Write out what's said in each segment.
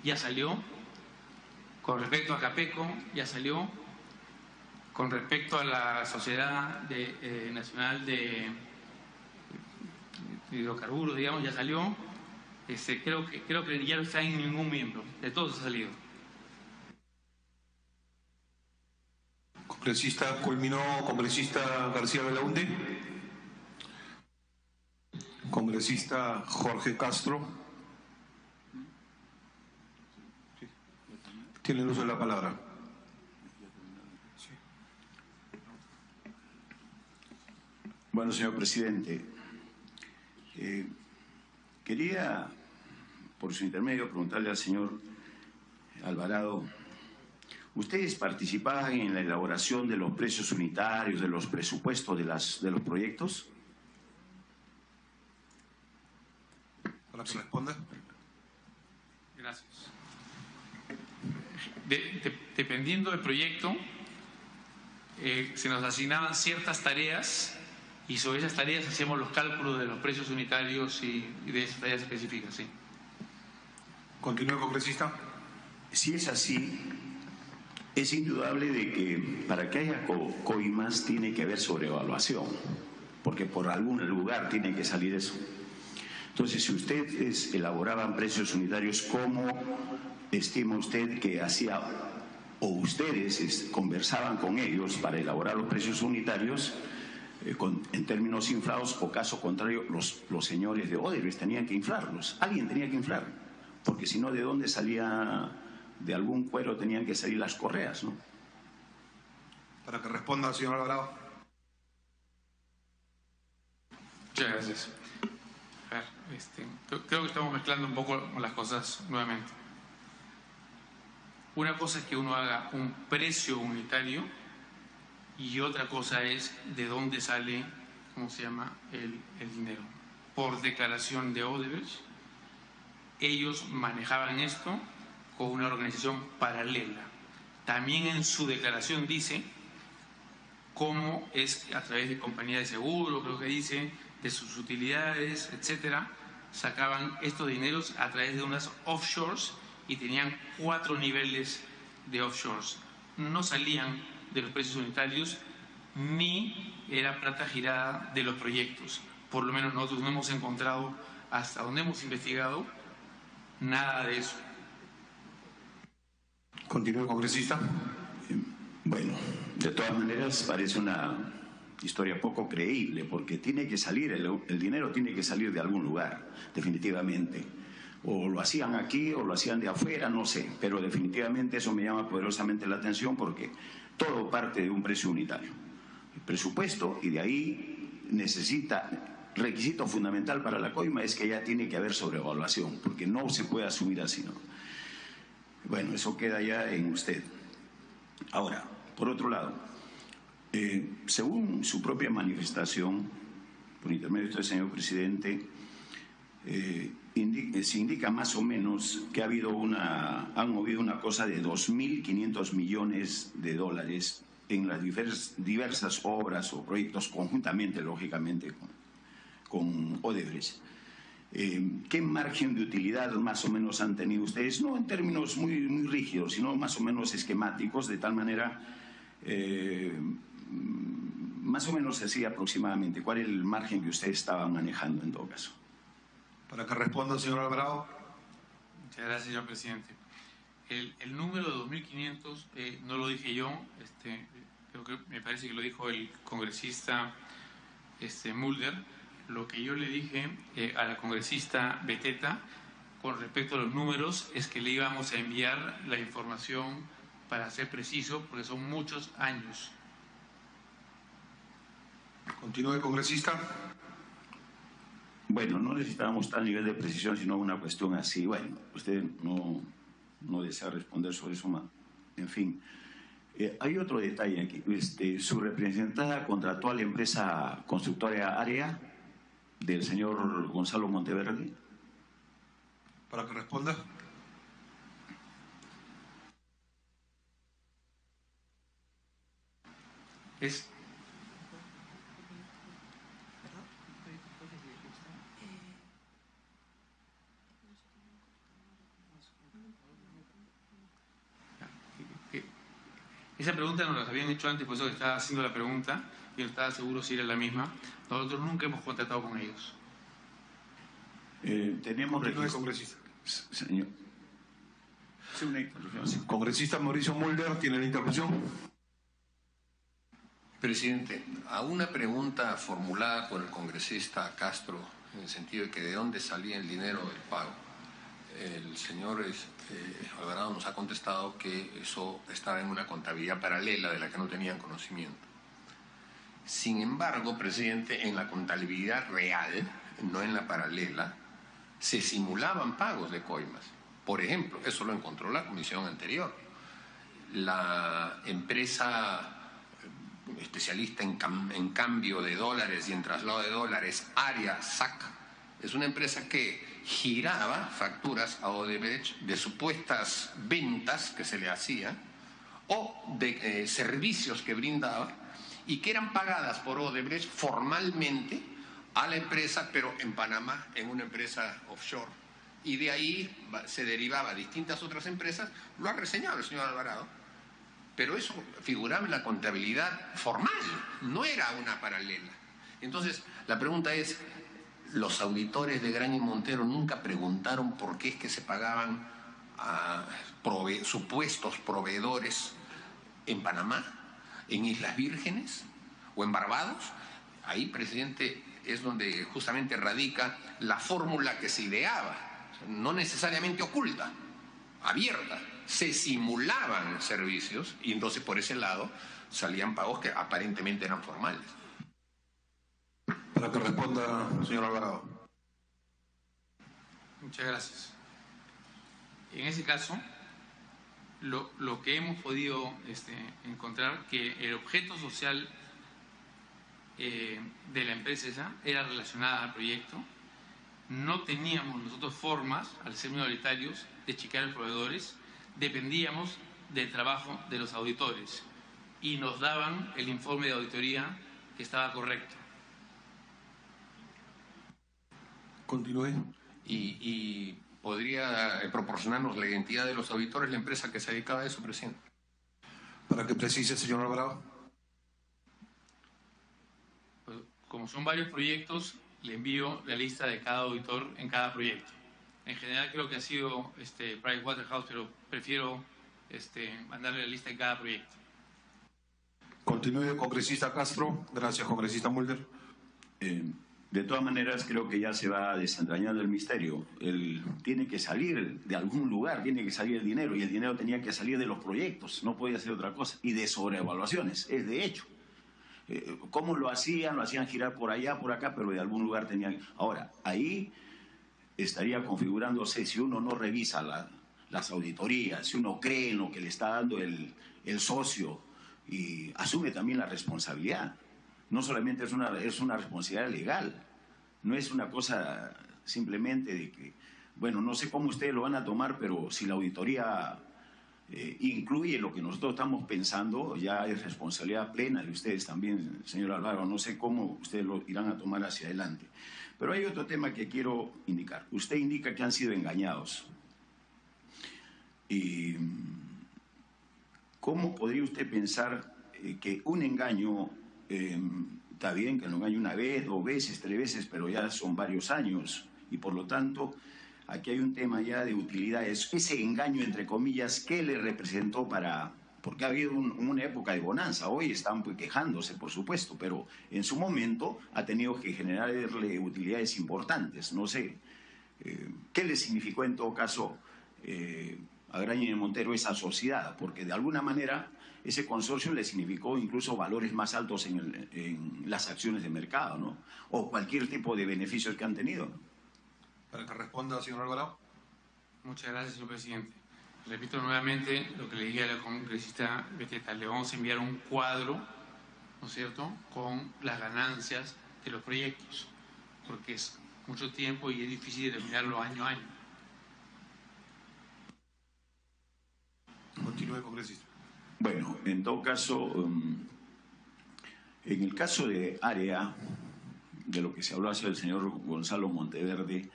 ya salió. Con respecto a Capeco, ya salió. Con respecto a la Sociedad Nacional de Hidrocarburos, digamos, ya salió. Creo que ya no está en ningún miembro, de todos ha salido. Congresista, culminó congresista García Belaunde. Congresista Jorge Castro. Tiene el uso de la palabra. Bueno, señor presidente, quería, por su intermedio, preguntarle al señor Alvarado, ¿ustedes participaban en la elaboración de los precios unitarios, de los presupuestos de los proyectos? Para que responda. Gracias. Dependiendo del proyecto, se nos asignaban ciertas tareas y sobre esas tareas hacíamos los cálculos de los precios unitarios y de esas tareas específicas, sí. Continúe, congresista. Si es así, es indudable de que para que haya coimas tiene que haber sobrevaluación, porque por algún lugar tiene que salir eso. Entonces, si ustedes elaboraban precios unitarios, ¿cómo estima usted que hacía, o ustedes conversaban con ellos para elaborar los precios unitarios en términos inflados, o caso contrario, los señores de Odebrecht tenían que inflarlos? Alguien tenía que inflar, porque si no, ¿de dónde salía? De algún cuero tenían que salir las correas, ¿no? Para que responda el señor Alvarado. Muchas gracias. A ver, creo que estamos mezclando un poco las cosas nuevamente. Una cosa es que uno haga un precio unitario y otra cosa es de dónde sale, ¿cómo se llama?, el dinero. Por declaración de Odebrecht, ellos manejaban esto con una organización paralela. También en su declaración dice cómo es a través de compañías de seguro, creo que dice, de sus utilidades, etcétera, sacaban estos dineros a través de unas offshores y tenían 4 niveles de offshores. No salían de los precios unitarios ni era plata girada de los proyectos. Por lo menos nosotros no hemos encontrado, hasta donde hemos investigado, nada de eso. Continúe, congresista. Bueno, de todas maneras parece una historia poco creíble, porque tiene que salir, el dinero tiene que salir de algún lugar, definitivamente. O lo hacían aquí o lo hacían de afuera, no sé, pero definitivamente eso me llama poderosamente la atención, porque todo parte de un precio unitario. El presupuesto, y de ahí requisito fundamental para la coima es que ya tiene que haber sobrevaluación, porque no se puede asumir así, ¿no? Bueno, eso queda ya en usted. Ahora, por otro lado, según su propia manifestación, por intermedio de usted, señor presidente, se indica más o menos que han movido una cosa de 2.500 millones de dólares en las diversas obras o proyectos conjuntamente, lógicamente, con Odebrecht. ¿Qué margen de utilidad más o menos han tenido ustedes? No en términos muy, muy rígidos, sino más o menos esquemáticos, de tal manera, más o menos así aproximadamente. ¿Cuál es el margen que ustedes estaban manejando en todo caso? Para que responda el señor Alvarado. Muchas gracias, señor presidente. El número de 2.500 no lo dije yo, creo que me parece que lo dijo el congresista Mulder. Lo que yo le dije a la congresista Beteta con respecto a los números es que le íbamos a enviar la información para ser preciso, porque son muchos años. Continúe, congresista. Bueno, no necesitábamos tal nivel de precisión, sino una cuestión así. Bueno, usted no desea responder sobre eso más. En fin, hay otro detalle aquí. Su representada contrató a la empresa constructora Area del señor Gonzalo Monteverde. Para que responda. Esa pregunta nos la habían hecho antes, por eso que estaba haciendo la pregunta, y no estaba seguro si era la misma. Nosotros nunca hemos contratado con ellos. Tenemos Continúe, registro. congresista. Señor. Sí, una interrupción. Congresista Mauricio Mulder, ¿tiene la interrupción? Presidente, a una pregunta formulada por el congresista Castro, en el sentido de que de dónde salía el dinero del pago, el señor Alvarado nos ha contestado que eso estaba en una contabilidad paralela de la que no tenían conocimiento. Sin embargo, presidente, en la contabilidad real, no en la paralela, se simulaban pagos de coimas. Por ejemplo, eso lo encontró la comisión anterior. La empresa especialista en cambio de dólares y en traslado de dólares, Área SAC, es una empresa que giraba facturas a Odebrecht de supuestas ventas que se le hacían o de servicios que brindaba y que eran pagadas por Odebrecht formalmente a la empresa, pero en Panamá, en una empresa offshore. Y de ahí se derivaba a distintas otras empresas, lo ha reseñado el señor Alvarado, pero eso figuraba en la contabilidad formal, no era una paralela. Entonces, la pregunta es, ¿los auditores de Graña y Montero nunca preguntaron por qué es que se pagaban a supuestos proveedores en Panamá, en Islas Vírgenes o en Barbados? Ahí, presidente, es donde justamente radica la fórmula que se ideaba, no necesariamente oculta, abierta. Se simulaban servicios y entonces por ese lado salían pagos que aparentemente eran formales. Para que responda, señor Alvarado. Muchas gracias. En ese caso, lo que hemos podido encontrar, que el objeto social de la empresa esa era relacionada al proyecto. No teníamos nosotros formas, al ser minoritarios, de chequear a los proveedores, dependíamos del trabajo de los auditores y nos daban el informe de auditoría que estaba correcto. Continúe. ¿Y podría proporcionarnos la identidad de los auditores, la empresa que se dedicaba a eso, presidente? Para que precise, señor Alvarado. Pues, como son varios proyectos, le envío la lista de cada auditor en cada proyecto. En general creo que ha sido Pricewaterhouse, pero prefiero mandarle la lista de cada proyecto. Continúe, congresista Castro. Gracias, congresista Mulder. De todas maneras, creo que ya se va desentrañando el misterio. Tiene que salir de algún lugar, tiene que salir el dinero, y el dinero tenía que salir de los proyectos, no podía ser otra cosa, y de sobreevaluaciones, es de hecho. ¿Cómo lo hacían? Lo hacían girar por allá, por acá, pero de algún lugar tenían... Ahora, ahí estaría configurándose, si uno no revisa las auditorías, si uno cree en lo que le está dando el socio y asume también la responsabilidad. No solamente es una responsabilidad legal, no es una cosa simplemente de que, bueno, no sé cómo ustedes lo van a tomar, pero si la auditoría incluye lo que nosotros estamos pensando, ya es responsabilidad plena de ustedes también, señor Alvaro. No sé cómo ustedes lo irán a tomar hacia adelante. Pero hay otro tema que quiero indicar. Usted indica que han sido engañados. ¿Y cómo podría usted pensar que un engaño, está bien que lo engañe una vez, 2 veces, 3 veces, pero ya son varios años, y por lo tanto aquí hay un tema ya de utilidades? Ese engaño, entre comillas, ¿qué le representó porque ha habido una época de bonanza? Hoy están quejándose, por supuesto, pero en su momento ha tenido que generarle utilidades importantes. No sé, ¿qué le significó en todo caso a Graña y Montero esa sociedad? Porque de alguna manera ese consorcio le significó incluso valores más altos en las acciones de mercado, ¿no? O cualquier tipo de beneficios que han tenido, ¿no? Para que responda, señor Alvarado. Muchas gracias, señor presidente. Repito nuevamente lo que le dije a la congresista Beteta. Le vamos a enviar un cuadro, ¿no es cierto?, con las ganancias de los proyectos, porque es mucho tiempo y es difícil determinarlo año a año. Continúe, congresista. Bueno, en todo caso, en el caso de Área, de lo que se habló hacia el señor Gonzalo Monteverde,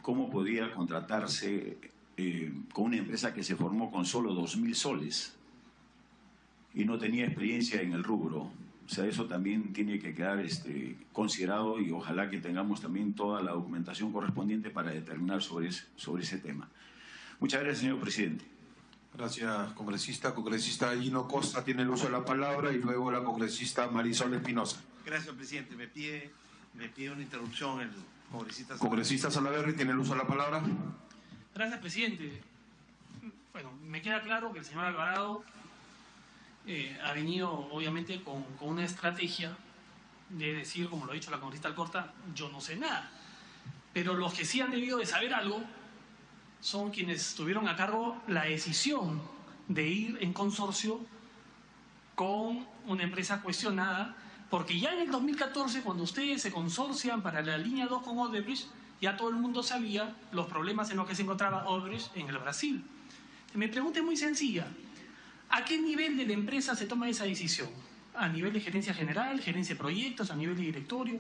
¿cómo podía contratarse con una empresa que se formó con solo 2.000 soles? y no tenía experiencia en el rubro. O sea, eso también tiene que quedar considerado y ojalá que tengamos también toda la documentación correspondiente para determinar sobre ese tema. Muchas gracias, señor presidente. Gracias, congresista. Congresista Gino Costa tiene el uso de la palabra y luego la congresista Marisol Espinosa. Gracias, presidente. Me pide una interrupción el congresista. Congresista Salaverry tiene el uso de la palabra. Gracias, presidente. Bueno, me queda claro que el señor Alvarado ha venido, obviamente, con una estrategia de decir, como lo ha dicho la congresista Alcorta, yo no sé nada. Pero los que sí han debido de saber algo son quienes tuvieron a cargo la decisión de ir en consorcio con una empresa cuestionada, porque ya en el 2014, cuando ustedes se consorcian para la línea 2 con Odebrecht, ya todo el mundo sabía los problemas en los que se encontraba Odebrecht en el Brasil. Mi pregunta es muy sencilla. ¿A qué nivel de la empresa se toma esa decisión? ¿A nivel de gerencia general, gerencia de proyectos, a nivel de directorio?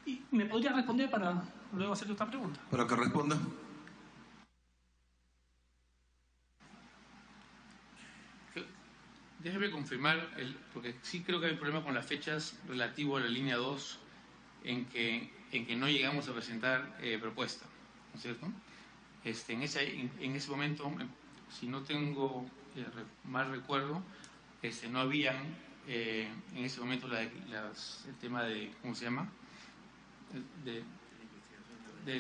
Y me podría responder para luego hacerle otra pregunta. Para que responda. Déjeme confirmar, porque sí creo que hay un problema con las fechas relativo a la línea 2 en que no llegamos a presentar propuesta, ¿no es cierto? En ese momento, si no tengo mal recuerdo, no habían en ese momento el tema de, ¿cómo se llama? De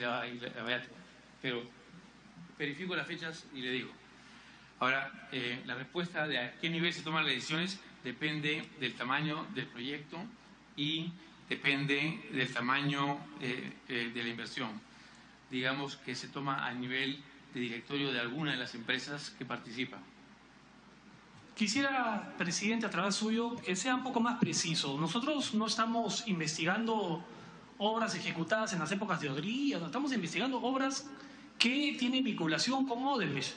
la pero verifico las fechas y le digo. Ahora, la respuesta de a qué nivel se toman las decisiones depende del tamaño del proyecto y depende del tamaño de la inversión. Digamos que se toma a nivel de directorio de alguna de las empresas que participan. Quisiera, presidente, a través suyo, que sea un poco más preciso. Nosotros no estamos investigando obras ejecutadas en las épocas de Odría, no, estamos investigando obras que tienen vinculación con Odebrecht,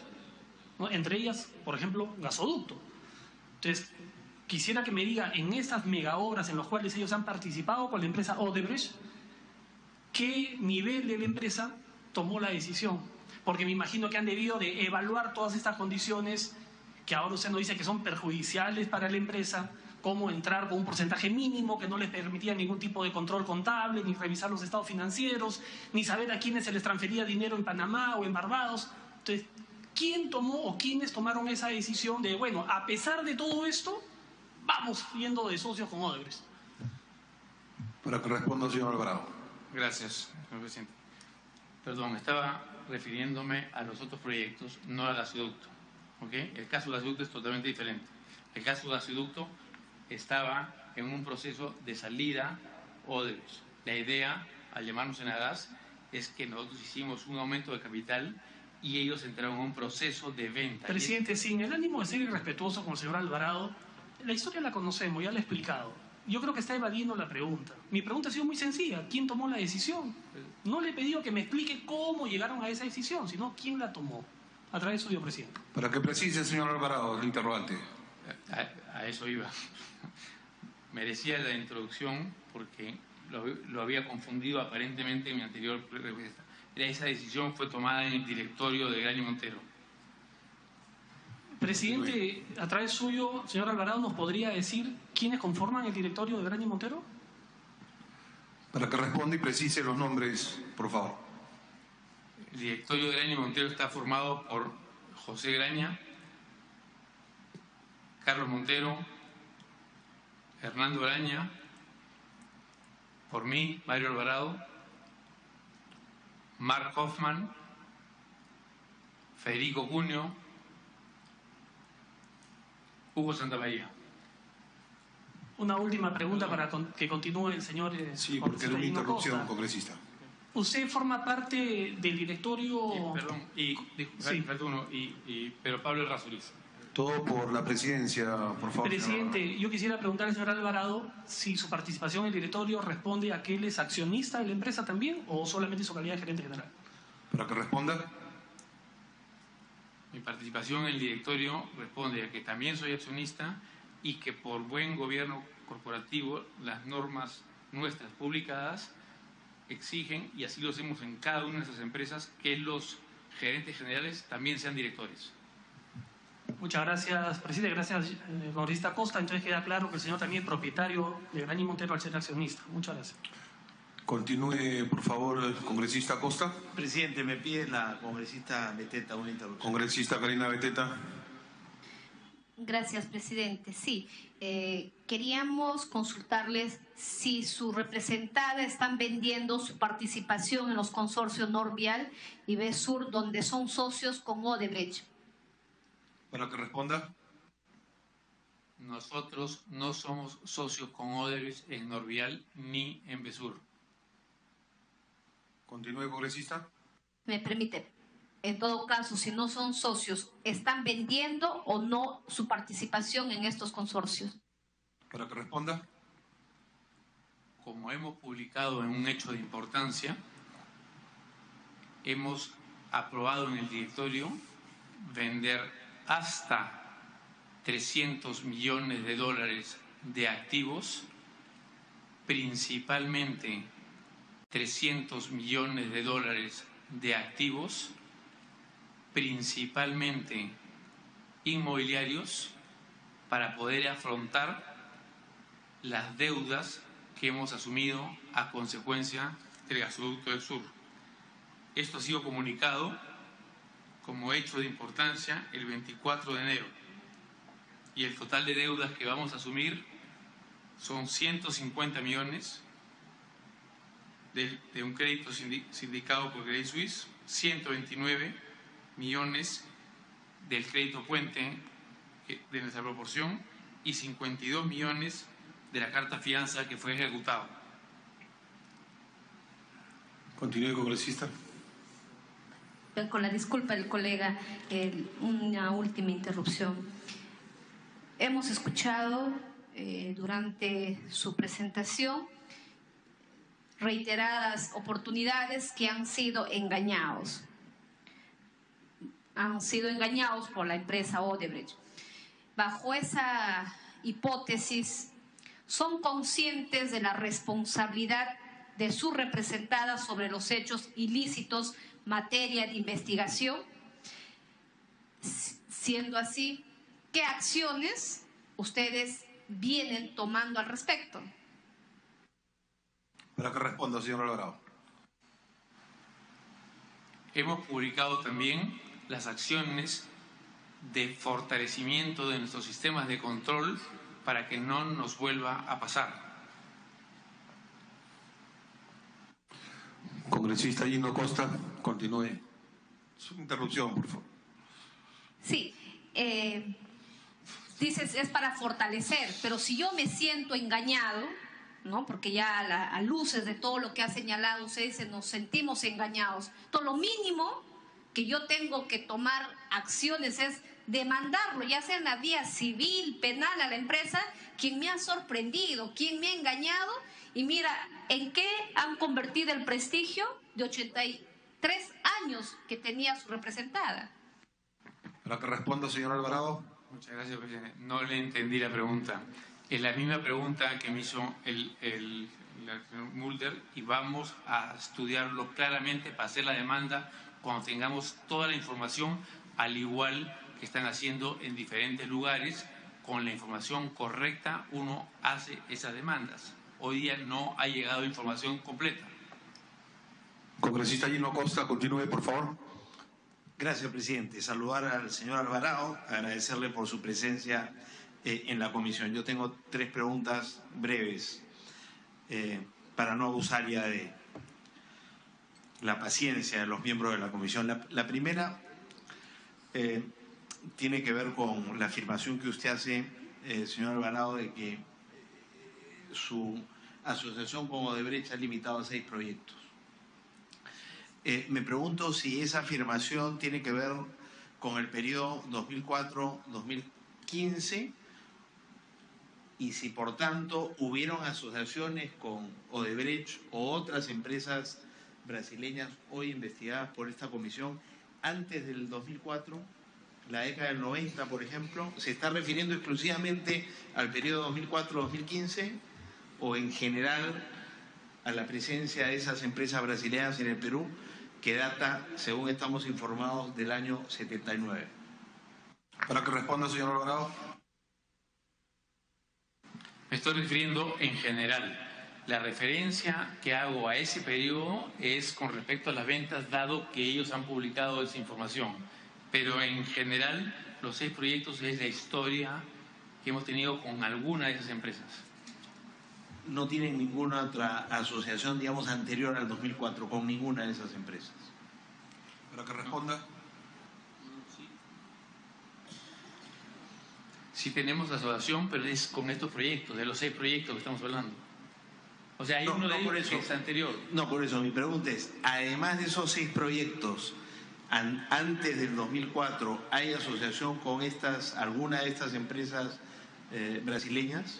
¿no? Entre ellas, por ejemplo, gasoducto. Entonces, quisiera que me diga, en estas mega obras en las cuales ellos han participado con la empresa Odebrecht, ¿qué nivel de la empresa tomó la decisión? Porque me imagino que han debido de evaluar todas estas condiciones que ahora usted nos dice que son perjudiciales para la empresa, cómo entrar con un porcentaje mínimo que no les permitía ningún tipo de control contable, ni revisar los estados financieros, ni saber a quiénes se les transfería dinero en Panamá o en Barbados. Entonces, ¿quién tomó o quiénes tomaron esa decisión de, bueno, a pesar de todo esto, vamos yendo de socios con Odebrecht? Para que responda el señor Alvarado. Gracias, señor presidente. Perdón, estaba refiriéndome a los otros proyectos, no al gasoducto. ¿Okay? El caso del gasoducto es totalmente diferente. El caso del gasoducto estaba en un proceso de salida Odebrecht. La idea, al llamarnos Enagas, es que nosotros hicimos un aumento de capital y ellos entraron en un proceso de venta. Presidente, sin el ánimo de ser irrespetuoso con el señor Alvarado, la historia la conocemos, ya la he explicado. Yo creo que está evadiendo la pregunta. Mi pregunta ha sido muy sencilla. ¿Quién tomó la decisión? No le he pedido que me explique cómo llegaron a esa decisión, sino quién la tomó. A través suyo, presidente. Para que precise, señor Alvarado, el interrogante. A eso iba. Merecía la introducción porque lo había confundido aparentemente en mi anterior respuesta. Esa decisión fue tomada en el directorio de Graña Montero. Presidente, a través suyo, señor Alvarado, ¿nos podría decir quiénes conforman el directorio de Graña Montero? Para que responda y precise los nombres, por favor. El directorio de Graña Montero está formado por José Graña, Carlos Montero, Hernando Graña, por mí, Mario Alvarado, Mark Hoffman, Federico Cunio, Hugo Santamaría. Una última pregunta para que continúe el señor. Sí, porque era una interrupción, Costa. congresista. Usted forma parte del directorio. Pero Pablo Errázuriz. Todo por la presidencia, por favor. Presidente, yo quisiera preguntarle al señor Alvarado si su participación en el directorio responde a que él es accionista de la empresa también o solamente su calidad de gerente general. Para que responda. Mi participación en el directorio responde a que también soy accionista y que por buen gobierno corporativo las normas nuestras publicadas exigen, y así lo hacemos en cada una de nuestras empresas, que los gerentes generales también sean directores. Muchas gracias, presidente. Gracias, congresista Costa. Entonces queda claro que el señor también es propietario de Granín Montero al ser accionista. Muchas gracias. Continúe, por favor, congresista Costa. Presidente, me pide la congresista Beteta una interrupción. Congresista Karina Beteta. Gracias, presidente. Sí, queríamos consultarles si su representada están vendiendo su participación en los consorcios Norvial y BESUR, donde son socios con Odebrecht. Para que responda. Nosotros no somos socios con Odebrecht en Norvial ni en BESUR. Continúe, congresista. ¿Me permite? En todo caso, si no son socios, ¿están vendiendo o no su participación en estos consorcios? Para que responda. Como hemos publicado en un hecho de importancia, hemos aprobado en el directorio vender hasta 300 millones de dólares de activos, principalmente 300 millones de dólares de activos, principalmente inmobiliarios, para poder afrontar las deudas que hemos asumido a consecuencia del gasoducto del sur. Esto ha sido comunicado como hecho de importancia el 24 de enero y el total de deudas que vamos a asumir son 150 millones de un crédito sindicado por Credit Suisse, 129 millones del crédito puente de nuestra proporción y 52 millones de la carta fianza que fue ejecutado. Continúe, congresista. Con la disculpa del colega, una última interrupción. Hemos escuchado durante su presentación reiteradas oportunidades que han sido engañados. Han sido engañados por la empresa Odebrecht. Bajo esa hipótesis, ¿son conscientes de la responsabilidad de su representada sobre los hechos ilícitos materia de investigación? Siendo así, ¿qué acciones ustedes vienen tomando al respecto? Para que responda, señor Alvarado. Hemos publicado también las acciones de fortalecimiento de nuestros sistemas de control para que no nos vuelva a pasar. Congresista Gino Costa, continúe. Su interrupción, por favor. Sí, dices es para fortalecer, pero si yo me siento engañado, ¿no? Porque ya a luces de todo lo que ha señalado usted dice, nos sentimos engañados. Entonces, lo mínimo que yo tengo que tomar acciones es demandarlo, ya sea en la vía civil, penal, a la empresa, quien me ha sorprendido, quien me ha engañado, y mira, ¿en qué han convertido el prestigio de 83 años que tenía su representada? Para que responda, señor Alvarado. Muchas gracias, presidente. No le entendí la pregunta. Es la misma pregunta que me hizo el señor Mulder y vamos a estudiarlo claramente para hacer la demanda cuando tengamos toda la información, al igual que están haciendo en diferentes lugares. Con la información correcta uno hace esas demandas. Hoy día no ha llegado información completa. Congresista Gino Costa, continúe, por favor. Gracias, presidente. Saludar al señor Alvarado, agradecerle por su presencia en la comisión. Yo tengo 3 preguntas breves para no abusar ya de la paciencia de los miembros de la comisión. La primera tiene que ver con la afirmación que usted hace, señor Alvarado, de que su asociación con Odebrecht ha limitado a 6 proyectos. Me pregunto si esa afirmación tiene que ver con el periodo 2004-2015 y si por tanto hubieron asociaciones con Odebrecht o otras empresas brasileñas hoy investigadas por esta comisión antes del 2004, la década del 90, por ejemplo. ¿Se está refiriendo exclusivamente al periodo 2004-2015 o en general a la presencia de esas empresas brasileñas en el Perú, que data, según estamos informados, del año 79? Para que responda, señor Alvarado. Me estoy refiriendo en general. La referencia que hago a ese periodo es con respecto a las ventas, dado que ellos han publicado esa información. Pero en general, los 6 proyectos es la historia que hemos tenido con alguna de esas empresas. No tienen ninguna otra asociación, digamos, anterior al 2004 con ninguna de esas empresas. Para que responda. Sí tenemos asociación, pero es con estos proyectos, de los 6 proyectos que estamos hablando. O sea, hay uno de ellos que es anterior. No, por eso mi pregunta es, además de esos 6 proyectos, antes del 2004, ¿hay asociación con alguna de estas empresas brasileñas?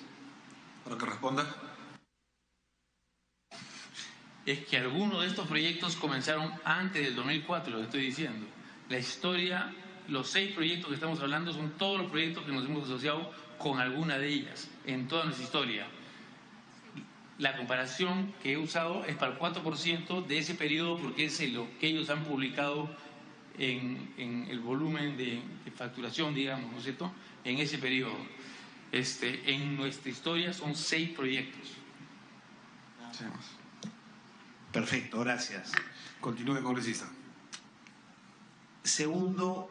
Para que responda. Es que algunos de estos proyectos comenzaron antes del 2004, lo que estoy diciendo. La historia, los 6 proyectos que estamos hablando son todos los proyectos que nos hemos asociado con alguna de ellas, en toda nuestra historia. La comparación que he usado es para el 4% de ese periodo, porque es lo que ellos han publicado en el volumen de facturación, digamos, ¿no es cierto?, en ese periodo. En nuestra historia son 6 proyectos. Sí. Perfecto, gracias. Continúe, congresista. Segundo,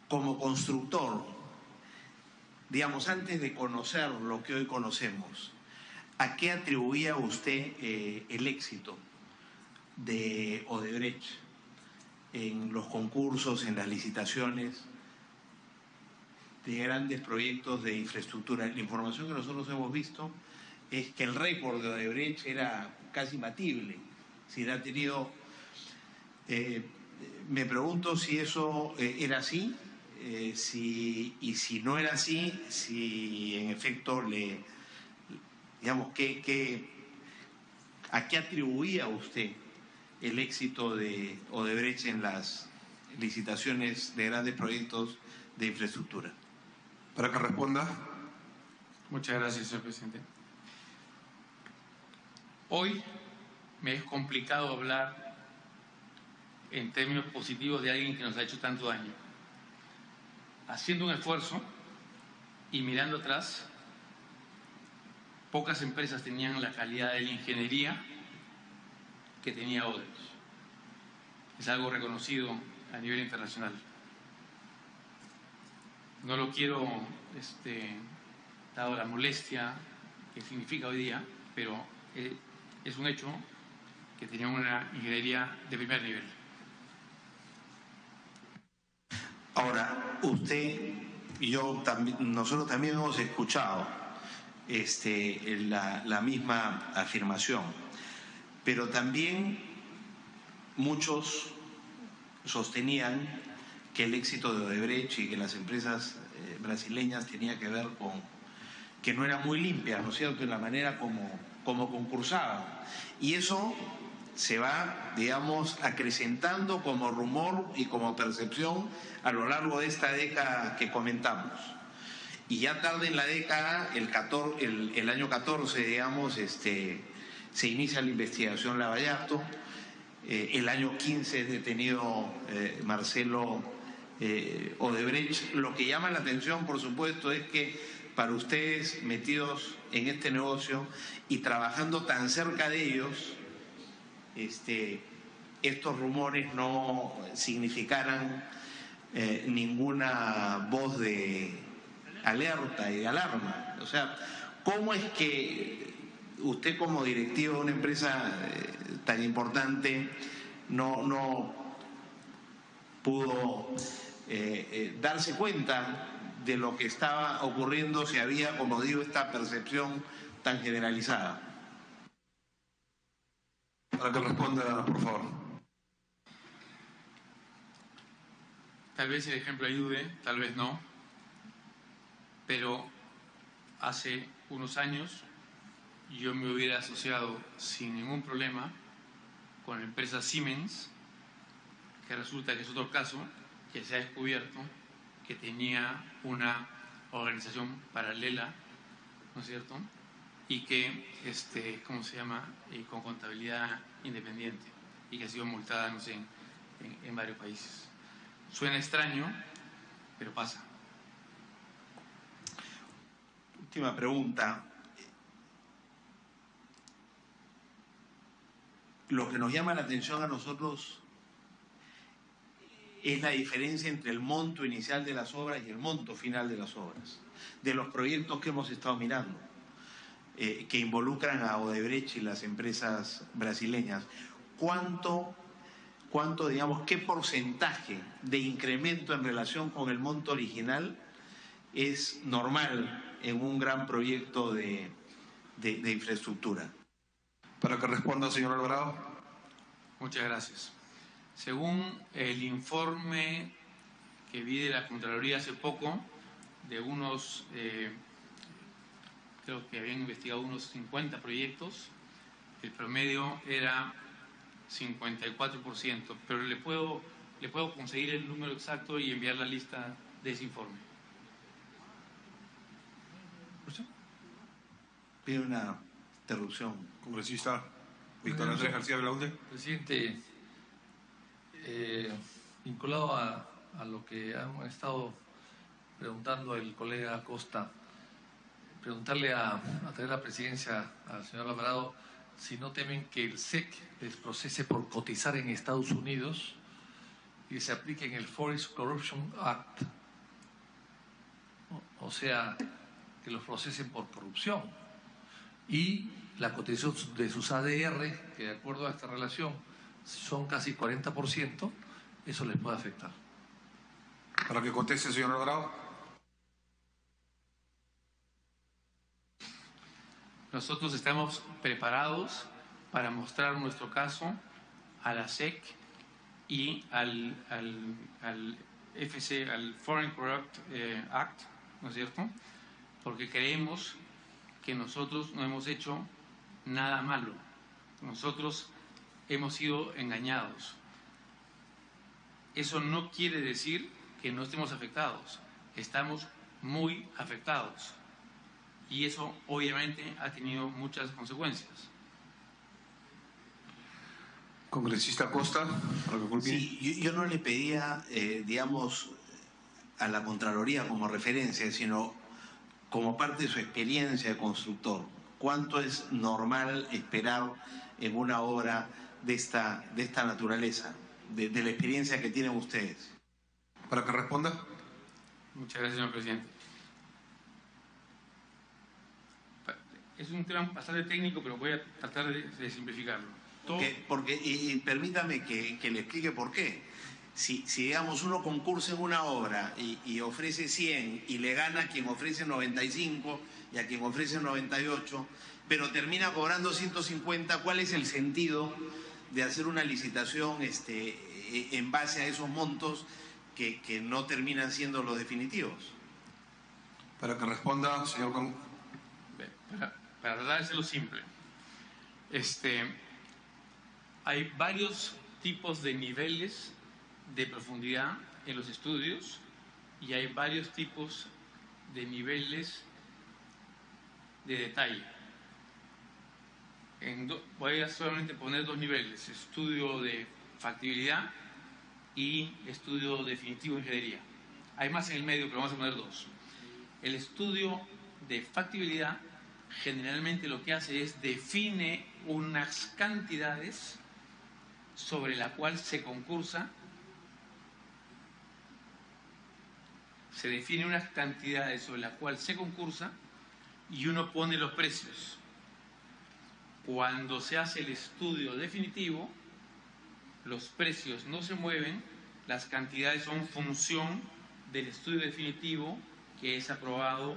como constructor, digamos, antes de conocer lo que hoy conocemos, ¿a qué atribuía usted el éxito de Odebrecht en los concursos, en las licitaciones de grandes proyectos de infraestructura? La información que nosotros hemos visto es que el récord de Odebrecht era casi imbatible. Si ha tenido, me pregunto si eso era así, y si no era así, si en efecto digamos, ¿a qué atribuía usted el éxito de Odebrecht en las licitaciones de grandes proyectos de infraestructura? Para que responda. Muchas gracias, señor presidente. Hoy me es complicado hablar en términos positivos de alguien que nos ha hecho tanto daño. Haciendo un esfuerzo y mirando atrás, pocas empresas tenían la calidad de la ingeniería que tenía Odebrecht. Es algo reconocido a nivel internacional. No lo quiero, dado la molestia que significa hoy día, pero es un hecho que tenía una ingeniería de primer nivel. Ahora, usted y yo, nosotros también hemos escuchado la misma afirmación, pero también muchos sostenían que el éxito de Odebrecht y que las empresas brasileñas tenía que ver con que no era muy limpia, ¿no es cierto?, en la manera como concursaban. Y eso se va, digamos, acrecentando como rumor y como percepción a lo largo de esta década que comentamos. Y ya tarde en la década, el año 14, digamos, se inicia la investigación Lavallato. El año 15 es detenido Marcelo Odebrecht. Lo que llama la atención, por supuesto, es que para ustedes metidos en este negocio y trabajando tan cerca de ellos, estos rumores no significaran ninguna voz de alerta y de alarma. O sea, ¿cómo es que usted como directivo de una empresa tan importante no pudo darse cuenta de lo que estaba ocurriendo si había, como digo, esta percepción tan generalizada? Para que responda, por favor. Tal vez el ejemplo ayude, tal vez no, pero hace unos años yo me hubiera asociado sin ningún problema con la empresa Siemens, que resulta que es otro caso que se ha descubierto que tenía una organización paralela, ¿no es cierto?, y que, ¿cómo se llama?, con contabilidad independiente, y que ha sido multada, no sé, en varios países. Suena extraño, pero pasa. Última pregunta. Lo que nos llama la atención a nosotros es la diferencia entre el monto inicial de las obras y el monto final de las obras, de los proyectos que hemos estado mirando, que involucran a Odebrecht y las empresas brasileñas. ¿Cuánto, digamos, qué porcentaje de incremento en relación con el monto original es normal en un gran proyecto de infraestructura? Para que responda, señor Alvarado. Muchas gracias. Según el informe que vi de la Contraloría hace poco, de unos, creo que habían investigado unos 50 proyectos, el promedio era 54%, pero le puedo conseguir el número exacto y enviar la lista de ese informe. Pide una interrupción. Congresista Víctor Andrés García Belaunde. Presidente, vinculado a lo que han estado preguntando el colega Acosta, preguntarle a través de la presidencia al señor Alvarado si no temen que el SEC les procese por cotizar en Estados Unidos y se aplique en el Forest Corruption Act, o sea, que los procesen por corrupción, y la cotización de sus ADR, que de acuerdo a esta relación son casi 40%, eso les puede afectar. Para que conteste, señor Alvarado. Nosotros estamos preparados para mostrar nuestro caso a la SEC y al FC, al Foreign Corrupt Act, ¿no es cierto? Porque creemos que nosotros no hemos hecho nada malo. Nosotros hemos sido engañados. Eso no quiere decir que no estemos afectados. Estamos muy afectados. Y eso obviamente ha tenido muchas consecuencias. Congresista Costa, para que culmine. Sí, yo no le pedía, digamos, a la Contraloría como referencia, sino como parte de su experiencia de constructor. ¿Cuánto es normal esperar en una obra de esta naturaleza, de la experiencia que tienen ustedes? Para que responda. Muchas gracias, señor presidente. Es un tema bastante técnico, pero voy a tratar de simplificarlo. Y permítame que le explique por qué. Si digamos, uno concursa en una obra y ofrece 100 y le gana a quien ofrece 95 y a quien ofrece 98, pero termina cobrando 150, ¿cuál es el sentido de hacer una licitación en base a esos montos que no terminan siendo los definitivos? Para que responda, señor Para tratar de hacerlo simple, hay varios tipos de niveles de profundidad en los estudios y hay varios tipos de niveles de detalle. Voy a solamente poner dos niveles: estudio de factibilidad y estudio definitivo de ingeniería. Hay más en el medio, pero vamos a poner dos. El estudio de factibilidad generalmente lo que hace es define unas cantidades sobre la cual se concursa. Se define unas cantidades sobre la cual se concursa y uno pone los precios. Cuando se hace el estudio definitivo, los precios no se mueven, las cantidades son función del estudio definitivo que es aprobado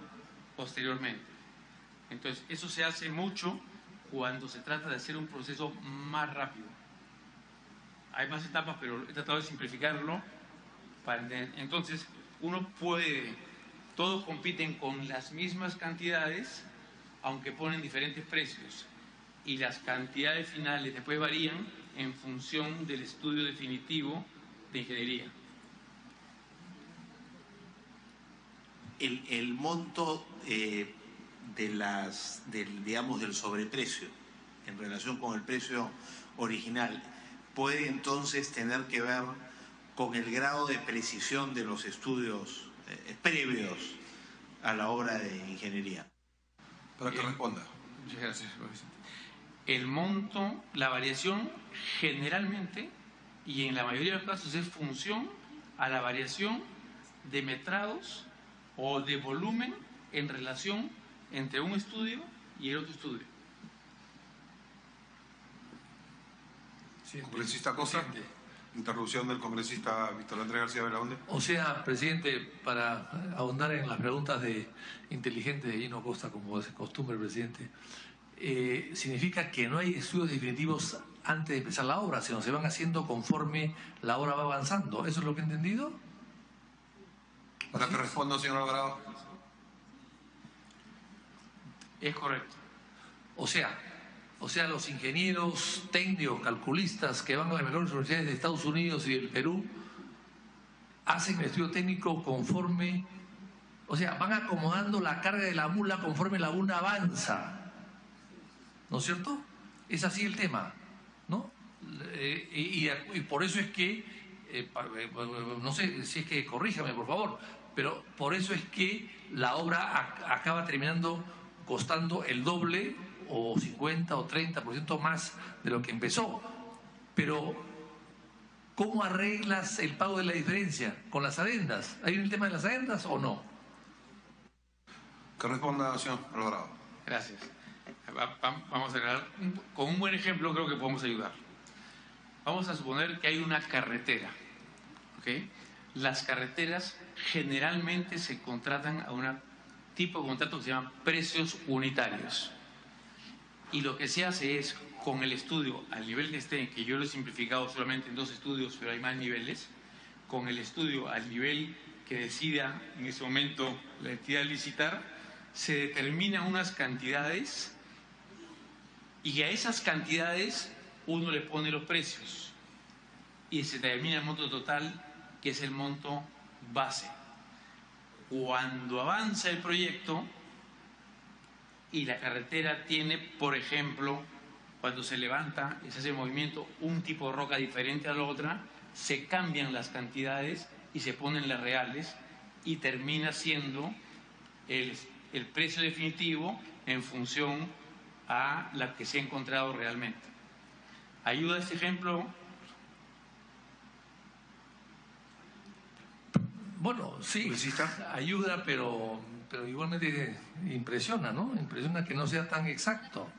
posteriormente. Entonces, eso se hace mucho cuando se trata de hacer un proceso más rápido. Hay más etapas, pero he tratado de simplificarlo para entender. Entonces, todos compiten con las mismas cantidades, aunque ponen diferentes precios. Y las cantidades finales después varían en función del estudio definitivo de ingeniería. El monto del sobreprecio en relación con el precio original puede entonces tener que ver con el grado de precisión de los estudios previos a la obra de ingeniería? Para que responda. Muchas gracias, presidente. El monto, la variación generalmente y en la mayoría de los casos es función a la variación de metrados o de volumen en relación entre un estudio y el otro estudio. Congresista Costa. Presidente. Interrupción del congresista Víctor Andrés García Belaunde. O sea, presidente, para ahondar en las preguntas inteligentes de Gino Costa, como es costumbre, presidente, significa que no hay estudios definitivos antes de empezar la obra, sino se van haciendo conforme la obra va avanzando. ¿Eso es lo que he entendido? Para que responda, señor Alvarado. Es correcto. O sea, los ingenieros técnicos, calculistas que van a las mejores universidades de Estados Unidos y del Perú hacen el estudio técnico conforme, o sea, van acomodando la carga de la mula conforme la mula avanza, ¿no es cierto? Es así el tema, ¿no? Y por eso es que, no sé si es que corríjame por favor, pero por eso es que la obra acaba terminando costando el doble o 50 o 30% más de lo que empezó. Pero, ¿cómo arreglas el pago de la diferencia? ¿Con las adendas? ¿Hay un tema de las adendas o no? Que responda, señor Alvarado. Gracias. Vamos a hablar con un buen ejemplo, creo que podemos ayudar. Vamos a suponer que hay una carretera, ¿ok? Las carreteras generalmente se contratan a un tipo de contrato que se llama precios unitarios. Y lo que se hace es, con el estudio al nivel que esté, que yo lo he simplificado solamente en 2 estudios, pero hay más niveles, con el estudio al nivel que decida en ese momento la entidad a licitar, se determinan unas cantidades y a esas cantidades uno le pone los precios y se determina el monto total, que es el monto base. Cuando avanza el proyecto y la carretera tiene, por ejemplo, cuando se levanta y se hace movimiento, un tipo de roca diferente a la otra, se cambian las cantidades y se ponen las reales y termina siendo el precio definitivo en función a la que se ha encontrado realmente. ¿Ayuda este ejemplo? Bueno, sí, ayuda, pero igualmente impresiona, ¿no? Impresiona que no sea tan exacto.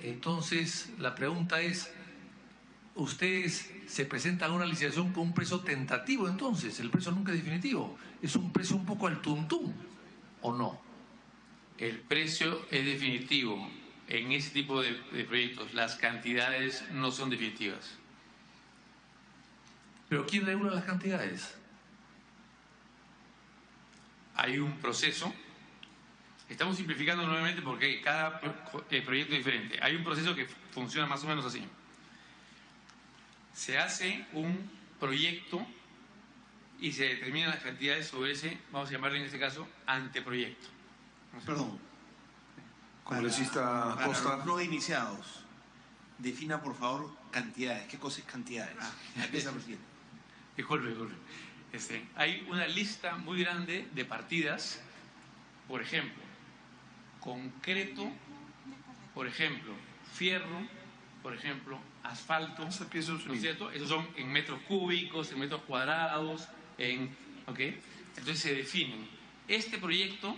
Entonces, la pregunta es, ¿ustedes se presentan a una licitación con un precio tentativo entonces? El precio nunca es definitivo. ¿Es un precio un poco al tuntún o no? El precio es definitivo. En ese tipo de proyectos, las cantidades no son definitivas. ¿Pero quién regula las cantidades? Hay un proceso, estamos simplificando nuevamente porque cada proyecto es diferente. Hay un proceso que funciona más o menos así. Se hace un proyecto y se determinan las cantidades sobre ese, vamos a llamarle en este caso, anteproyecto. Perdón. Congresista Costa. Para los no iniciados, defina por favor cantidades. ¿Qué cosa es cantidades? Empieza, presidente. Disculpe. Hay una lista muy grande de partidas, por ejemplo, concreto, por ejemplo, fierro, por ejemplo, asfalto, ¿no es cierto? Esos son en metros cúbicos, en metros cuadrados, ¿ok? Entonces se definen. Este proyecto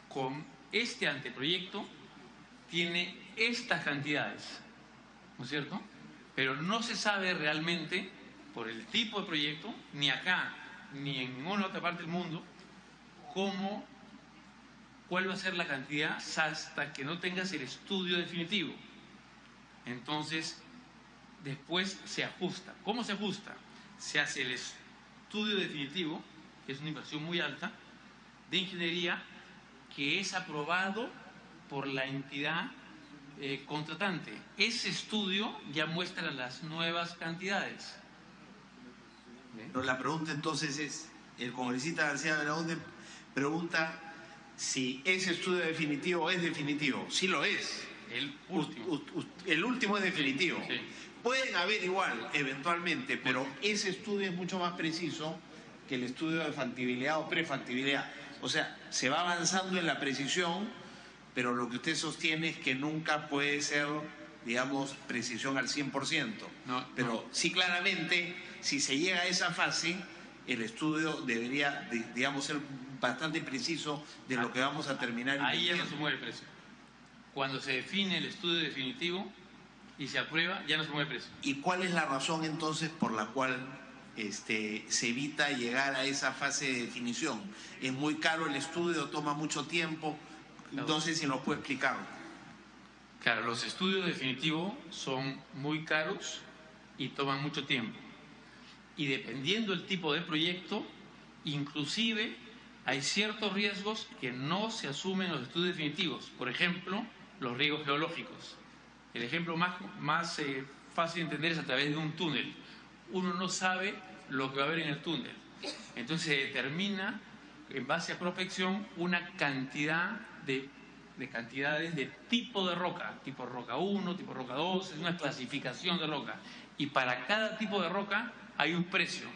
con este anteproyecto tiene estas cantidades, ¿no es cierto? Pero no se sabe realmente, por el tipo de proyecto, ni acá, ni en ninguna otra parte del mundo, cuál va a ser la cantidad hasta que no tengas el estudio definitivo. Entonces, después se ajusta. ¿Cómo se ajusta? Se hace el estudio definitivo, que es una inversión muy alta, de ingeniería, que es aprobado por la entidad contratante. Ese estudio ya muestra las nuevas cantidades. Pero la pregunta entonces es, el congresista García Belaunde pregunta si ese estudio definitivo es definitivo. Sí lo es. El último. El último es definitivo. Sí. Pueden haber igual, eventualmente, pero ese estudio es mucho más preciso que el estudio de factibilidad o prefactibilidad. O sea, se va avanzando en la precisión, pero lo que usted sostiene es que nunca puede ser, digamos, precisión al 100%. No, pero no. sí, claramente, si se llega a esa fase, el estudio debería, digamos, ser bastante preciso de lo que vamos a terminar. Ahí ya no se mueve el precio. Cuando se define el estudio definitivo y se aprueba, ya no se mueve el precio. ¿Y cuál es la razón entonces por la cual se evita llegar a esa fase de definición? Es muy caro el estudio, toma mucho tiempo. No sé si nos puede explicar. Claro, los estudios definitivos son muy caros y toman mucho tiempo. Y dependiendo del tipo de proyecto, inclusive hay ciertos riesgos que no se asumen en los estudios definitivos. Por ejemplo, los riesgos geológicos. El ejemplo más fácil de entender es a través de un túnel. Uno no sabe lo que va a haber en el túnel. Entonces se determina, en base a prospección, una cantidad de cantidades de tipo de roca. Tipo roca 1, tipo roca 2, es una clasificación de roca. Y para cada tipo de roca hay un precio.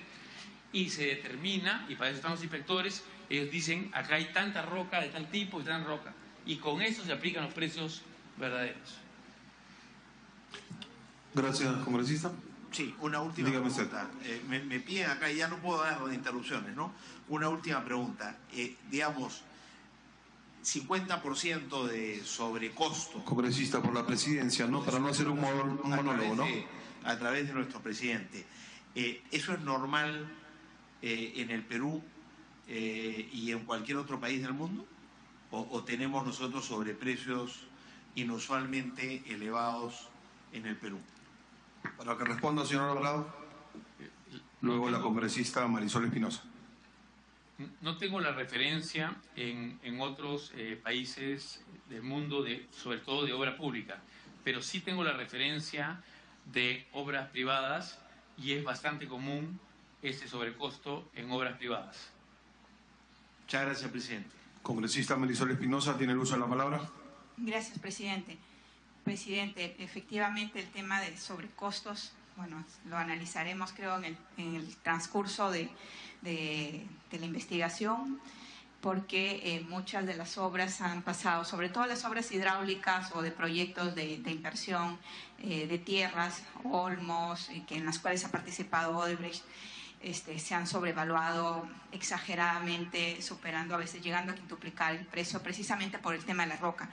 Y se determina, y para eso están los inspectores, ellos dicen, acá hay tanta roca de tal tipo y tanta roca. Y con eso se aplican los precios verdaderos. Gracias, congresista. Sí, una última Dígame pregunta. Me piden acá, y ya no puedo dar interrupciones, ¿no? Una última pregunta. Digamos, 50% de sobrecosto. Congresista, por la presidencia, ¿no? Para no hacer un monólogo, ¿no? A través de nuestro presidente. ¿Eso es normal en el Perú y en cualquier otro país del mundo? ¿O tenemos nosotros sobreprecios inusualmente elevados en el Perú? Para que responda, señor Alvarado. Luego la congresista Marisol Espinosa. No tengo la referencia en otros países del mundo, sobre todo de obra pública, pero sí tengo la referencia de obras privadas y es bastante común este sobrecosto en obras privadas. Muchas gracias, presidente. Congresista Marisol Espinosa, tiene el uso de la palabra. Gracias, presidente. Presidente, efectivamente el tema de sobrecostos, bueno, lo analizaremos creo en el transcurso de la investigación, porque muchas de las obras han pasado, sobre todo las obras hidráulicas o de proyectos de inversión de tierras, olmos, en las cuales ha participado Odebrecht, se han sobrevaluado exageradamente, superando a veces, llegando a quintuplicar el precio, precisamente por el tema de la roca.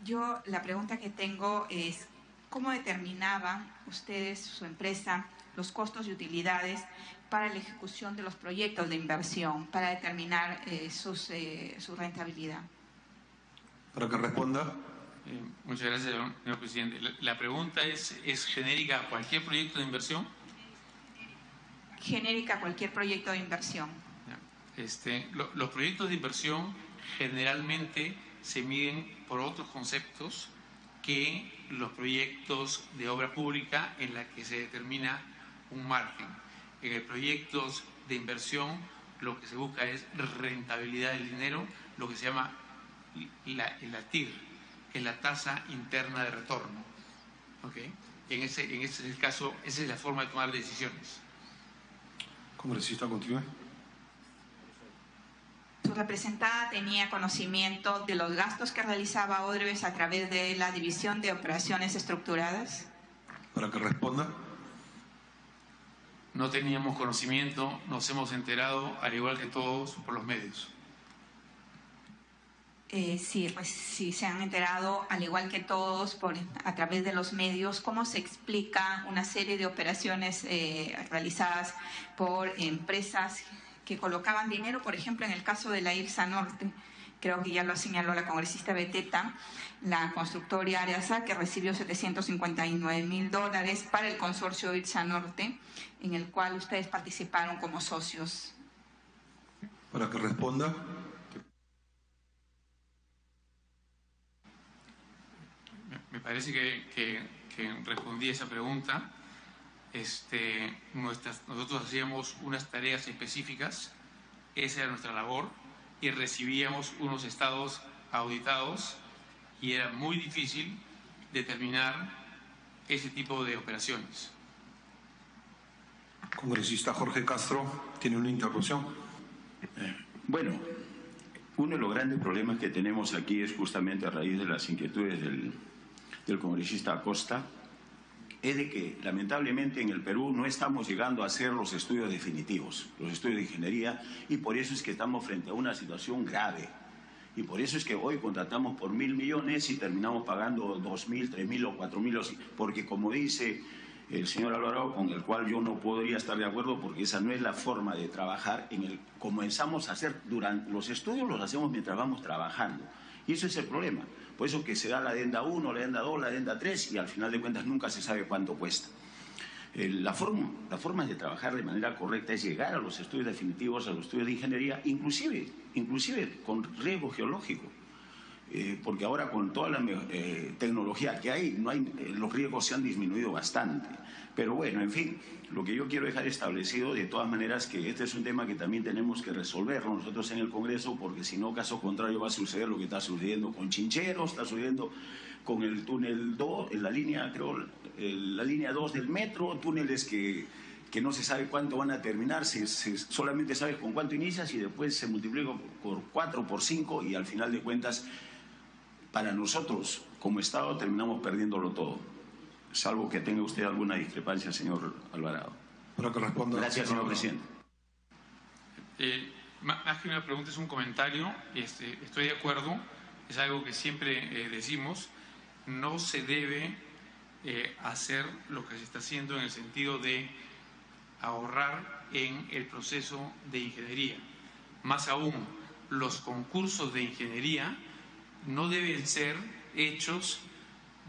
Yo la pregunta que tengo es, ¿cómo determinaban ustedes, su empresa, los costos y utilidades para la ejecución de los proyectos de inversión, para determinar su rentabilidad? Para que responda. Muchas gracias, señor presidente. La pregunta es genérica a cualquier proyecto de inversión. Genérica a cualquier proyecto de inversión. Los proyectos de inversión generalmente se miden por otros conceptos que los proyectos de obra pública en la que se determina un margen. En los proyectos de inversión lo que se busca es rentabilidad del dinero, lo que se llama la TIR, que es la tasa interna de retorno. ¿Okay? En ese es el caso, esa es la forma de tomar decisiones. Congresista, continúe. ¿Su representada tenía conocimiento de los gastos que realizaba Odebrecht a través de la división de operaciones estructuradas? Para que responda. No teníamos conocimiento, nos hemos enterado, al igual que todos, por los medios. Sí, pues sí, se han enterado, al igual que todos, a través de los medios, cómo se explica una serie de operaciones realizadas por empresas que colocaban dinero, por ejemplo, en el caso de la IRSA Norte, creo que ya lo señaló la congresista Beteta, la constructora Areasa, que recibió $759,000 para el consorcio IRSA Norte, en el cual ustedes participaron como socios. Para que responda. Me parece que respondí a esa pregunta. Nosotros hacíamos unas tareas específicas, esa era nuestra labor, y recibíamos unos estados auditados y era muy difícil determinar ese tipo de operaciones. Congresista Jorge Castro, tiene una interrupción. Bueno, uno de los grandes problemas que tenemos aquí es justamente a raíz de las inquietudes del congresista Acosta, es de que lamentablemente en el Perú no estamos llegando a hacer los estudios definitivos, los estudios de ingeniería, y por eso es que estamos frente a una situación grave. Y por eso es que hoy contratamos por 1.000 millones y terminamos pagando 2.000, 3.000 o 4.000, porque como dice el señor Alvarado, con el cual yo no podría estar de acuerdo, porque esa no es la forma de trabajar. Comenzamos a hacer durante los estudios, los hacemos mientras vamos trabajando. Y eso es el problema. Por eso que se da la adenda 1, la adenda 2, la adenda 3 y al final de cuentas nunca se sabe cuánto cuesta. La forma de trabajar de manera correcta es llegar a los estudios definitivos, a los estudios de ingeniería, inclusive con riesgo geológico. Porque ahora con toda la tecnología que hay, los riesgos se han disminuido bastante. Pero bueno, en fin, lo que yo quiero dejar establecido de todas maneras que este es un tema que también tenemos que resolverlo nosotros en el Congreso, porque si no, caso contrario, va a suceder lo que está sucediendo con Chincheros, está sucediendo con el túnel 2, en la línea, creo, la línea 2 del metro, túneles que no se sabe cuánto van a terminar, solamente sabes con cuánto inicias y después se multiplica por 4, por 5 y al final de cuentas, para nosotros como Estado terminamos perdiéndolo todo, salvo que tenga usted alguna discrepancia, señor Alvarado. Para que responda. Gracias, señor presidente. Más que una pregunta, es un comentario. Estoy de acuerdo, es algo que siempre decimos. No se debe hacer lo que se está haciendo en el sentido de ahorrar en el proceso de ingeniería. Más aún, los concursos de ingeniería no deben ser hechos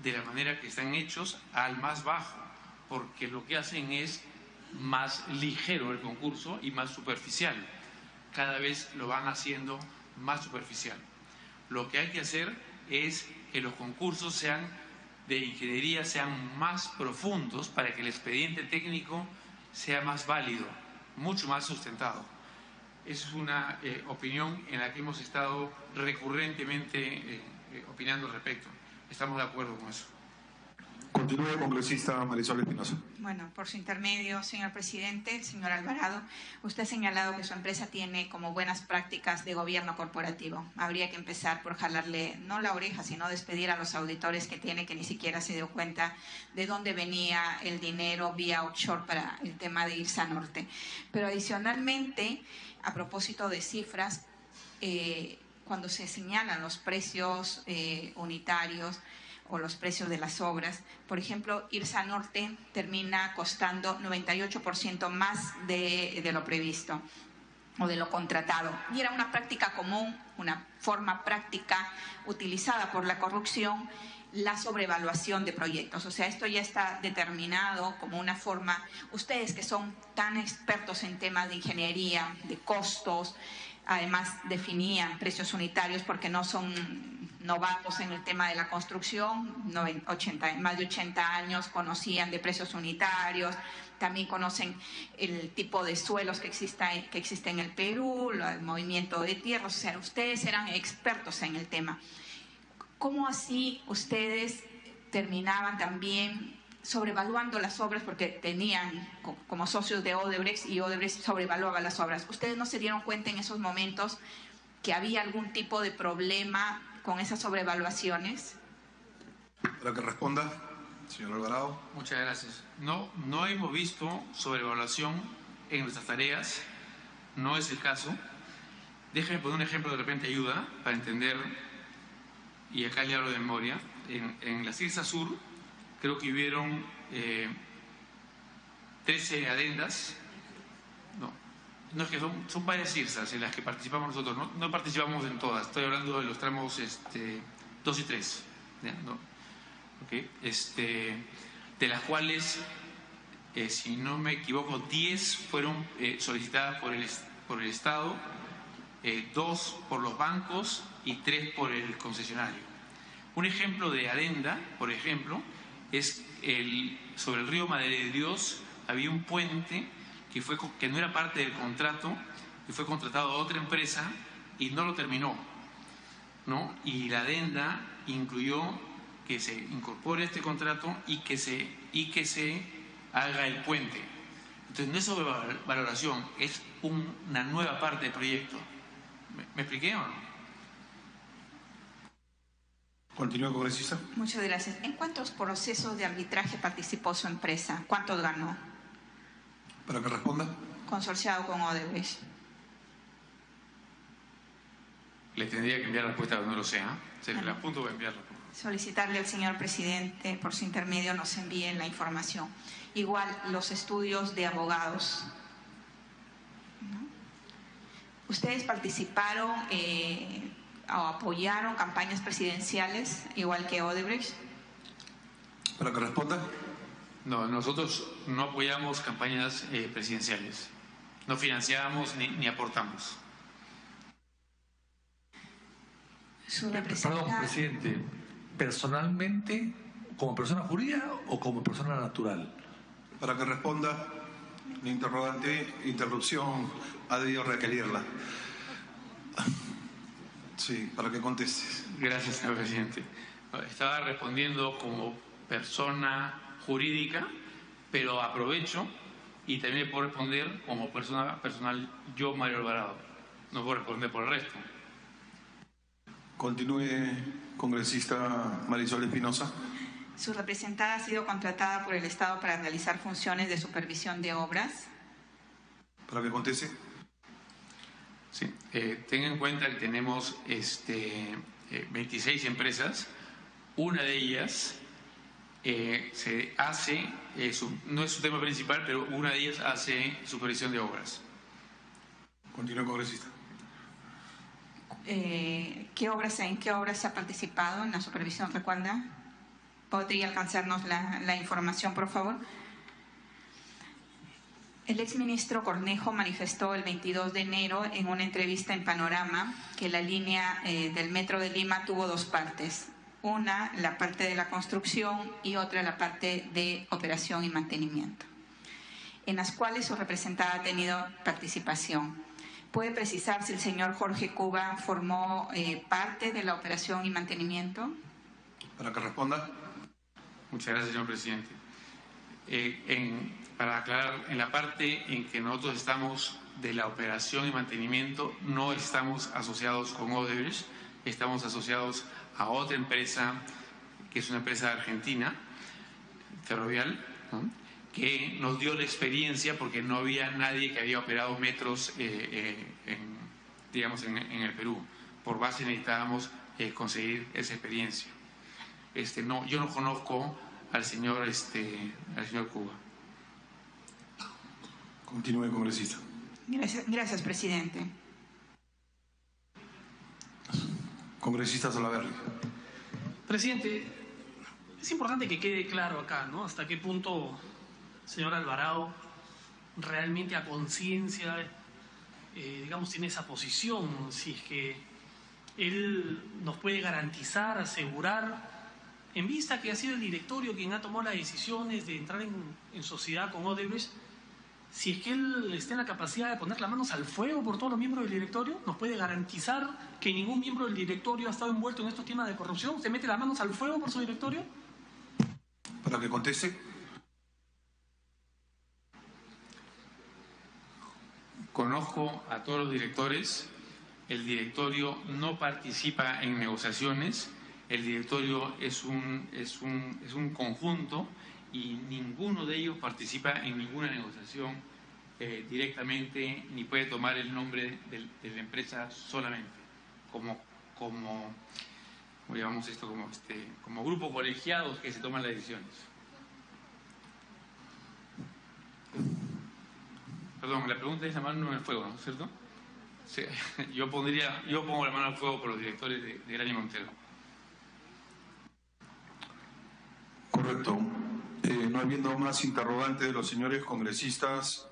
de la manera que están hechos al más bajo, porque lo que hacen es más ligero el concurso y más superficial. Cada vez lo van haciendo más superficial. Lo que hay que hacer es que los concursos de ingeniería sean más profundos para que el expediente técnico sea más válido, mucho más sustentado. Esa es una opinión en la que hemos estado recurrentemente opinando al respecto. Estamos de acuerdo con eso. Continúe, congresista Marisol Espinosa. Bueno, por su intermedio, señor presidente, señor Alvarado, usted ha señalado que su empresa tiene como buenas prácticas de gobierno corporativo. Habría que empezar por jalarle, no la oreja, sino despedir a los auditores que tiene, que ni siquiera se dio cuenta de dónde venía el dinero vía offshore para el tema de Irsa Norte. Pero adicionalmente, a propósito de cifras, cuando se señalan los precios unitarios o los precios de las obras, por ejemplo, Irsa Norte termina costando 98% más de lo previsto o de lo contratado. Y era una práctica común, una forma práctica utilizada por la corrupción, la sobrevaluación de proyectos. O sea, esto ya está determinado como una forma. Ustedes que son tan expertos en temas de ingeniería, de costos, además definían precios unitarios porque no son novatos en el tema de la construcción, más de 80 años conocían de precios unitarios, también conocen el tipo de suelos que existe en el Perú, el movimiento de tierras, o sea, ustedes eran expertos en el tema. ¿Cómo así ustedes terminaban también sobrevaluando las obras porque tenían como socios de Odebrecht y Odebrecht sobrevaluaba las obras? ¿Ustedes no se dieron cuenta en esos momentos que había algún tipo de problema con esas sobrevaluaciones? Para que responda, señor Alvarado. Muchas gracias. No hemos visto sobrevaluación en nuestras tareas, no es el caso. Déjeme poner un ejemplo, de repente ayuda para entender, y acá le hablo de memoria. En la Cirsa Sur creo que hubieron 13 adendas. No, es que son varias Cirsas en las que participamos nosotros. No participamos en todas, estoy hablando de los tramos 2 y 3. ¿Ya? ¿No? Okay. De las cuales, si no me equivoco, 10 fueron solicitadas por el Estado, 2 por los bancos y 3 por el concesionario. Un ejemplo de adenda, por ejemplo, es sobre el río Madre de Dios había un puente que no era parte del contrato, que fue contratado a otra empresa y no lo terminó. ¿no? Y la adenda incluyó que se incorpore este contrato y que se haga el puente. Entonces no es sobre valoración, es una nueva parte del proyecto. ¿Me expliqué o no? Continúa, congresista. Muchas gracias. ¿En cuántos procesos de arbitraje participó su empresa? ¿Cuántos ganó? Para que responda. Consorciado con Odebrecht. Le tendría que enviar la respuesta cuando no lo sea. Se la apunto para enviarla. Solicitarle al señor presidente, por su intermedio, nos envíe la información. Igual, los estudios de abogados, ¿no? ¿Ustedes participaron o apoyaron campañas presidenciales, igual que Odebrecht? Para que responda. No, nosotros no apoyamos campañas presidenciales. No financiamos ni aportamos. Perdón, presidente. ¿Personalmente, como persona jurídica o como persona natural? Para que responda, la interrupción ha debido requerirla. Sí, para que conteste. Gracias, señor presidente. Estaba respondiendo como persona jurídica, pero aprovecho y también puedo responder como persona personal, yo, Mario Alvarado. No puedo responder por el resto. Continúe, congresista Marisol Espinosa. Su representada ha sido contratada por el Estado para realizar funciones de supervisión de obras. Para que conteste. Sí, tenga en cuenta que tenemos 26 empresas. Una de ellas se hace, no es su tema principal, pero una de ellas hace supervisión de obras. Continúe, congresista. ¿En qué obras se ha participado en la supervisión? ¿Recuerda? ¿Podría alcanzarnos la información, por favor? El exministro Cornejo manifestó el 22 de enero en una entrevista en Panorama que la línea del Metro de Lima tuvo dos partes. Una, la parte de la construcción, y otra, la parte de operación y mantenimiento, en las cuales su representada ha tenido participación. ¿Puede precisar si el señor Jorge Cuba formó parte de la operación y mantenimiento? Para que responda. Muchas gracias, señor presidente. Para aclarar, en la parte en que nosotros estamos de la operación y mantenimiento, no estamos asociados con Odebrecht, estamos asociados a otra empresa, que es una empresa argentina, ferrovial, ¿no?, que nos dio la experiencia porque no había nadie que había operado metros en el Perú. Por base necesitábamos conseguir esa experiencia. No, yo no conozco al señor Cuba. Continúe, congresista. Gracias, presidente. Congresista Salaverry. Presidente, es importante que quede claro acá, ¿no? Hasta qué punto el señor Alvarado realmente a conciencia, tiene esa posición, si es que él nos puede garantizar, asegurar, en vista que ha sido el directorio quien ha tomado las decisiones de entrar en sociedad con Odebrecht, si es que él está en la capacidad de poner las manos al fuego por todos los miembros del directorio, nos puede garantizar que ningún miembro del directorio ha estado envuelto en estos temas de corrupción. ¿Usted mete las manos al fuego por su directorio? Para que conteste. Conozco a todos los directores. El directorio no participa en negociaciones. El directorio es un conjunto y ninguno de ellos participa en ninguna negociación directamente, ni puede tomar el nombre de la empresa solamente, como llamamos esto, como grupo colegiados que se toman las decisiones. Perdón, la pregunta es la mano en el fuego, ¿no es cierto? Sí, yo pongo la mano al fuego por los directores de Grani Montero. Correcto. No habiendo más interrogantes de los señores congresistas,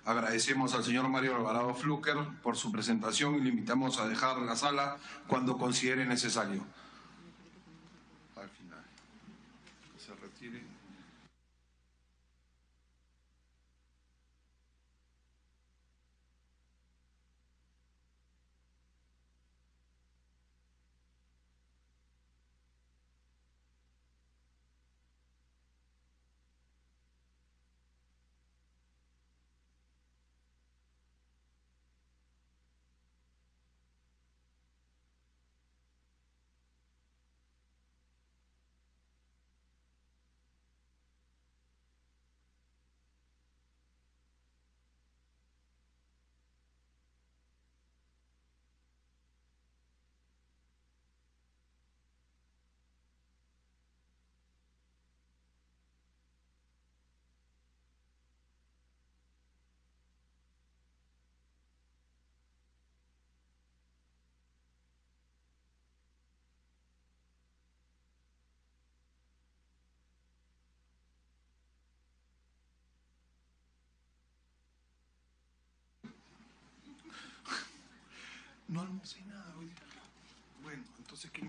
agradecemos al señor Mario Alvarado Fluker por su presentación y le invitamos a dejar la sala cuando considere necesario. Al final, que se retire. No almorcé nada hoy. Bueno, entonces, ¿qué?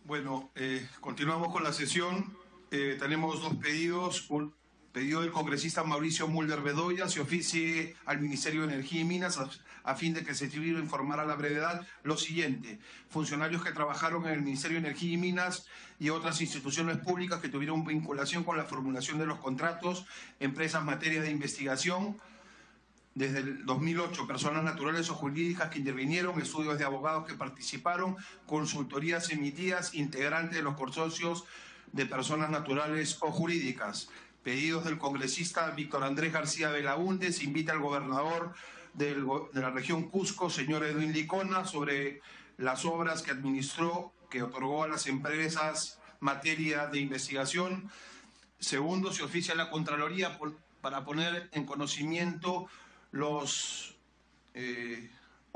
Bueno, continuamos con la sesión. Tenemos dos pedidos. Un pedido del congresista Mauricio Mulder Bedoya, se oficie al Ministerio de Energía y Minas a fin de que se sirva informar a la brevedad lo siguiente. Funcionarios que trabajaron en el Ministerio de Energía y Minas y otras instituciones públicas que tuvieron vinculación con la formulación de los contratos, empresas, materias de investigación, desde el 2008, personas naturales o jurídicas que intervinieron, estudios de abogados que participaron, consultorías emitidas, integrantes de los consorcios de personas naturales o jurídicas. Pedidos del congresista Víctor Andrés García Belaúnde, se invita al gobernador de la región Cusco, señor Edwin Licona, sobre las obras que administró, que otorgó a las empresas materia de investigación. Segundo, se oficia a la Contraloría para poner en conocimiento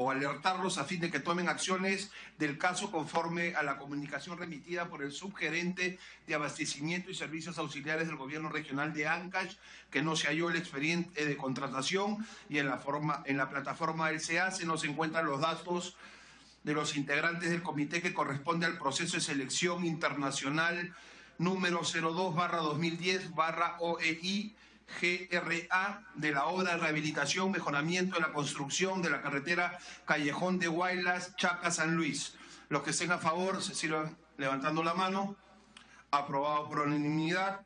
o alertarlos a fin de que tomen acciones del caso conforme a la comunicación remitida por el subgerente de Abastecimiento y Servicios Auxiliares del Gobierno Regional de Ancash, que no se halló el expediente de contratación y en la plataforma del SEACE no se encuentran los datos de los integrantes del comité que corresponde al proceso de selección internacional número 02/2010/OEI GRA de la obra de rehabilitación, mejoramiento de la construcción de la carretera Callejón de Huaylas, Chaca, San Luis. Los que estén a favor se sirvan levantando la mano. Aprobado por unanimidad.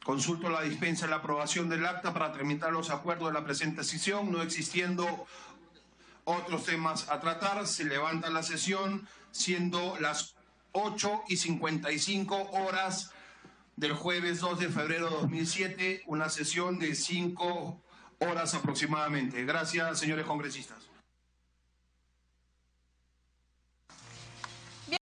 Consulto la dispensa de la aprobación del acta para tramitar los acuerdos de la presente sesión. No existiendo otros temas a tratar, se levanta la sesión, siendo las 8:55 horas del jueves 2 de febrero de 2007, una sesión de 5 horas aproximadamente. Gracias, señores congresistas.